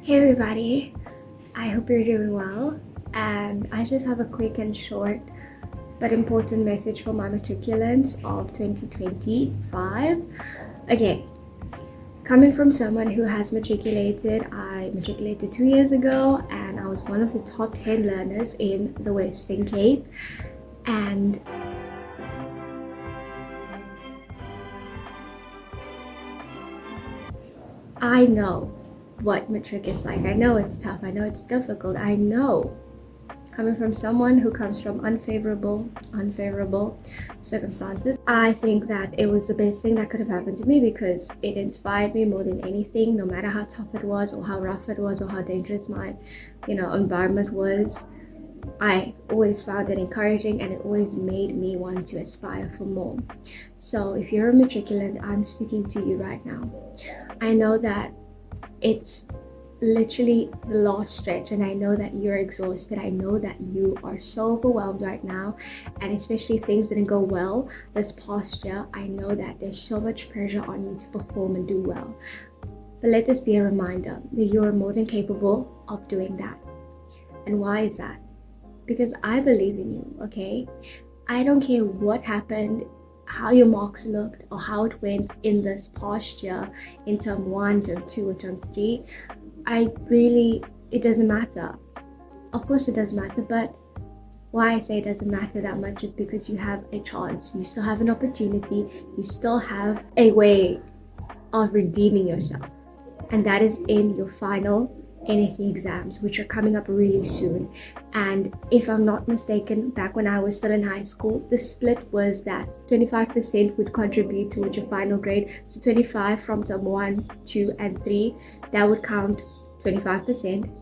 Hey everybody, I hope you're doing well, and I just have a quick and short but important message for my matriculants of 2025. Okay, coming from someone who has matriculated, I matriculated 2 years ago and I was one of the top 10 learners in the Western Cape, and I know what matric is like. I know it's tough, I know it's difficult, I know. Coming from someone who comes from unfavorable circumstances, I think that it was the best thing that could have happened to me because it inspired me more than anything. No matter how tough it was or how rough it was or how dangerous my environment was, I always found it encouraging and it always made me want to aspire for more. So if you're a matriculant, I'm speaking to you right now. I know that it's literally the last stretch and I know that you're exhausted. I know that you are so overwhelmed right now, and especially if things didn't go well this past year, I know that there's so much pressure on you to perform and do well. But let this be a reminder that you are more than capable of doing that. And why is that? Because I believe in you, okay? I don't care what happened, how your marks looked, or how it went in this past year in term 1, term 2, or term 3. It doesn't matter. Of course it does matter, but why I say it doesn't matter that much is because you have a chance. You still have an opportunity. You still have a way of redeeming yourself. And that is in your final NSC exams, which are coming up really soon. And if I'm not mistaken, back when I was still in high school, the split was that 25% would contribute towards your final grade. So 25 from term 1, 2, and 3, that would count 25,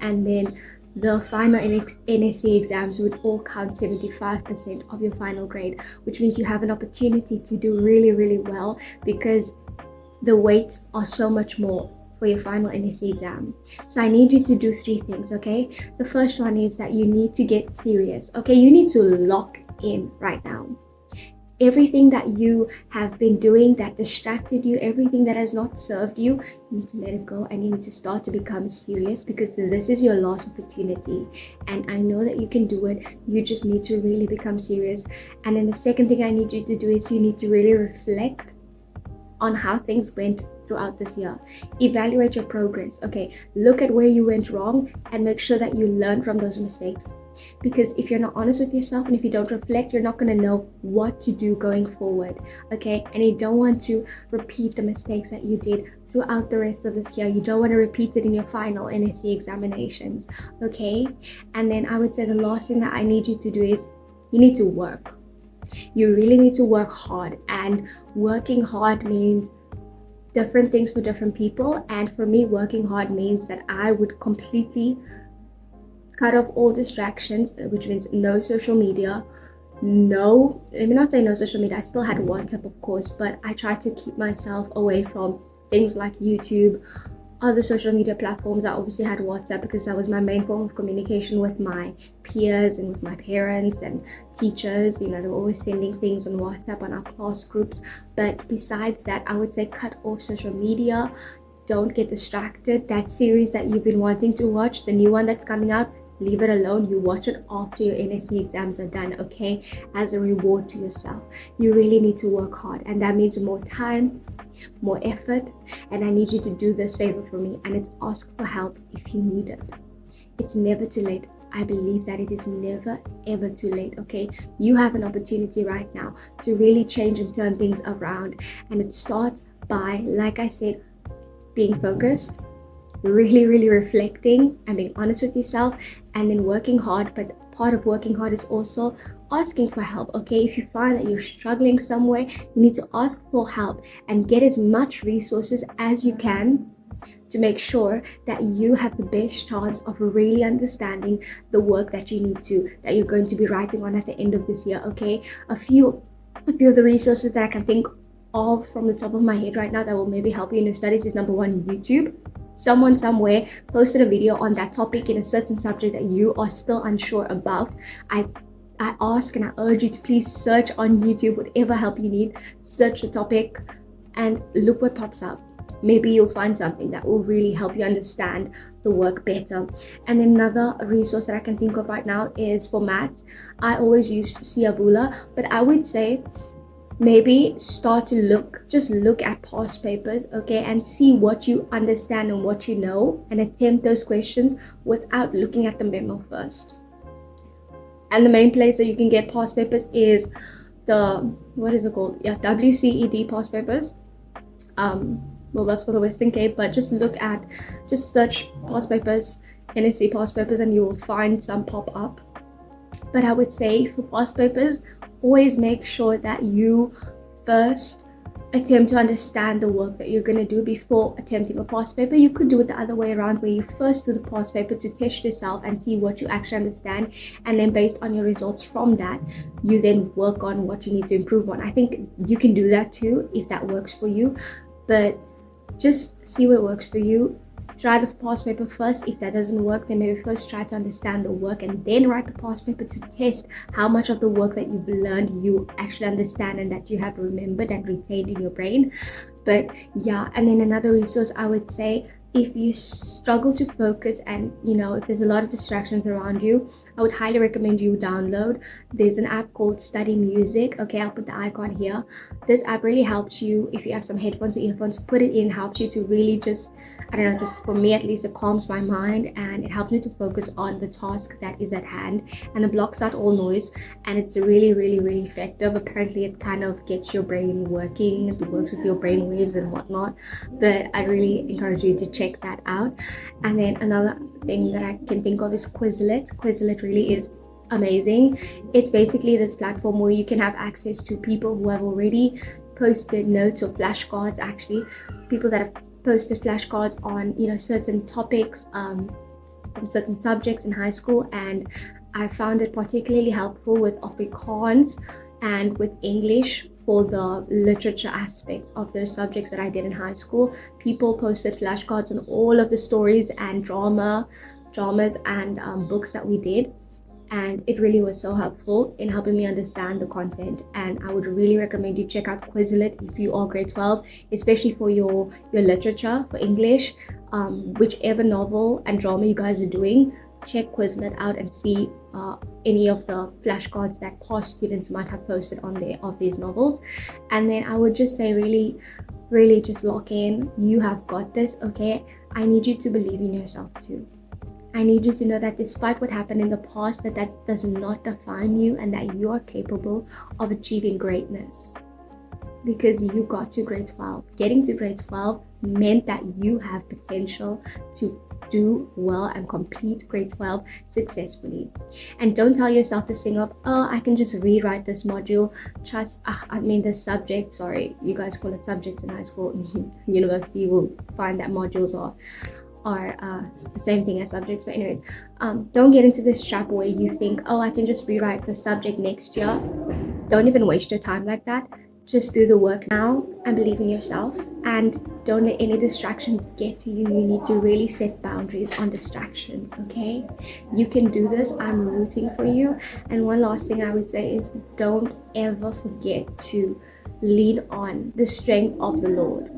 and then the final NSC exams would all count 75% of your final grade, which means you have an opportunity to do really, really well because the weights are so much more for your final NSC exam. So I need you to do 3 things, okay? The first one is that you need to get serious, okay? You need to lock in right now. Everything that you have been doing that distracted you, everything that has not served you, you need to let it go and you need to start to become serious because this is your last opportunity. And I know that you can do it. You just need to really become serious. And then the second thing I need you to do is you need to really reflect on how things went throughout this year. Evaluate your progress, okay? Look at where you went wrong and make sure that you learn from those mistakes. Because if you're not honest with yourself and if you don't reflect, you're not going to know what to do going forward, okay? And you don't want to repeat the mistakes that you did throughout the rest of this year. You don't want to repeat it in your final NSC examinations, okay? And then I would say the last thing that I need you to do is you need to work. You really need to work hard, and working hard means different things for different people. And for me, working hard means that I would completely cut off all distractions, which means no social media. Let me not say no social media. I still had WhatsApp, of course, but I tried to keep myself away from things like YouTube, other social media platforms. I obviously had WhatsApp because that was my main form of communication with my peers and with my parents and teachers. They were always sending things on WhatsApp on our class groups. But besides that, I would say cut off social media. Don't get distracted. That series that you've been wanting to watch, the new one that's coming out, leave it alone. You watch it after your NSC exams are done, okay? As a reward to yourself. You really need to work hard, and that means more time, more effort. And I need you to do this favor for me, and it's ask for help if you need it. It's never too late. I believe that it is never ever too late, okay? You have an opportunity right now to really change and turn things around, and it starts by, like I said, being focused, really reflecting and being honest with yourself, and then working hard. But part of working hard is also asking for help, okay? If you find that you're struggling somewhere, you need to ask for help and get as much resources as you can to make sure that you have the best chance of really understanding the work that you're going to be writing on at the end of this year, okay? A few of the resources that I can think of from the top of my head right now that will maybe help you in your studies is number 1, YouTube. Someone somewhere posted a video on that topic in a certain subject that you are still unsure about. I ask and I urge you to please search on YouTube, whatever help you need, search the topic and look what pops up. maybe you'll find something that will really help you understand the work better. And another resource that I can think of right now is for maths. I always used Siabula, but I would say maybe start to just look at past papers, okay, and see what you understand and what you know, and attempt those questions without looking at the memo first. And the main place that you can get past papers is the, what is it called? Yeah, WCED past papers. Well, that's for the Western Cape, but just search past papers, NSC past papers, and you will find some pop up. But I would say for past papers, always make sure that you first attempt to understand the work that you're going to do before attempting a past paper. You could do it the other way around, where you first do the past paper to test yourself and see what you actually understand, and then based on your results from that, you then work on what you need to improve on. I think you can do that too if that works for you, but just see what works for you. Try the past paper first. If that doesn't work, then maybe first try to understand the work and then write the past paper to test how much of the work that you've learned you actually understand and that you have remembered and retained in your brain. But yeah, and then another resource I would say, if you struggle to focus and if there's a lot of distractions around you, I would highly recommend you download. There's an app called Study Music. Okay, I'll put the icon here. This app really helps you, if you have some headphones or earphones, put it in, helps you to really just for me at least, it calms my mind and it helps me to focus on the task that is at hand, and it blocks out all noise, and it's really, really, really effective. Apparently it kind of gets your brain working, it works with your brain waves and whatnot, but I really encourage you to check that out. And then another thing that I can think of is Quizlet. Quizlet really is amazing. It's basically this platform where you can have access to people who have already posted notes or flashcards, actually people that have posted flashcards on certain topics from certain subjects in high school, and I found it particularly helpful with Afrikaans and with English for the literature aspects of those subjects that I did in high school. People posted flashcards on all of the stories and dramas and books that we did, and it really was so helpful in helping me understand the content. And I would really recommend you check out Quizlet if you are grade 12, especially for your literature, for English, whichever novel and drama you guys are doing. Check Quizlet out and see any of the flashcards that past students might have posted on there of these novels. And then I would just say, really, really just lock in. You have got this, okay? I need you to believe in yourself too. I need you to know that despite what happened in the past, that does not define you, and that you are capable of achieving greatness. Because you got to grade 12. Getting to grade 12 meant that you have potential to do well and complete grade 12 successfully. And don't tell yourself this thing of, oh, I can just rewrite this module. This subject, sorry, you guys call it subjects in high school. University, you will find that modules are the same thing as subjects. But anyways, don't get into this trap where you think, oh, I can just rewrite the subject next year. Don't even waste your time like that. Just do the work now and believe in yourself, and don't let any distractions get to you. You need to really set boundaries on distractions, okay? You can do this. I'm rooting for you. And one last thing I would say is, don't ever forget to lean on the strength of the Lord.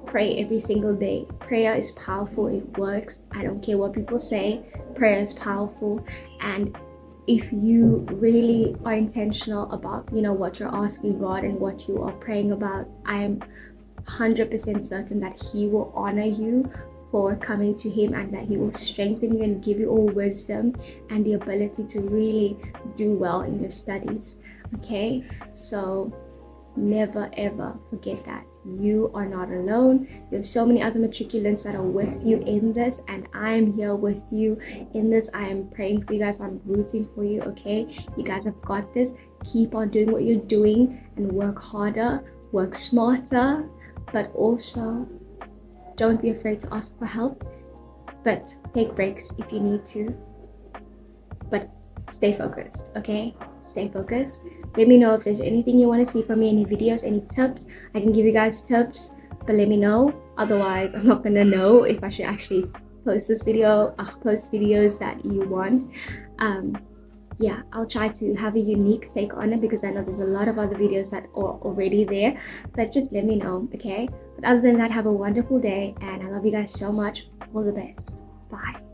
Pray every single day. Prayer is powerful. It works. I don't care what people say. Prayer is powerful. And if you really are intentional about what you're asking God and what you are praying about, I am 100% certain that He will honor you for coming to Him, and that He will strengthen you and give you all wisdom and the ability to really do well in your studies. Okay, so never ever forget that you are not alone. You have so many other matriculants that are with you in this, and I am here with you in this. I am praying for you guys. I'm rooting for you, okay? You guys have got this. Keep on doing what you're doing and work harder, work smarter, but also don't be afraid to ask for help, but take breaks if you need to, but stay focused, okay? Stay focused. Let me know if there's anything you want to see from me, any videos, any tips. I can give you guys tips, but let me know. Otherwise, I'm not gonna know if I should actually post this video, post videos that you want. yeah, I'll try to have a unique take on it, because I know there's a lot of other videos that are already there, but just let me know, okay? But other than that, have a wonderful day, and I love you guys so much. All the best. Bye.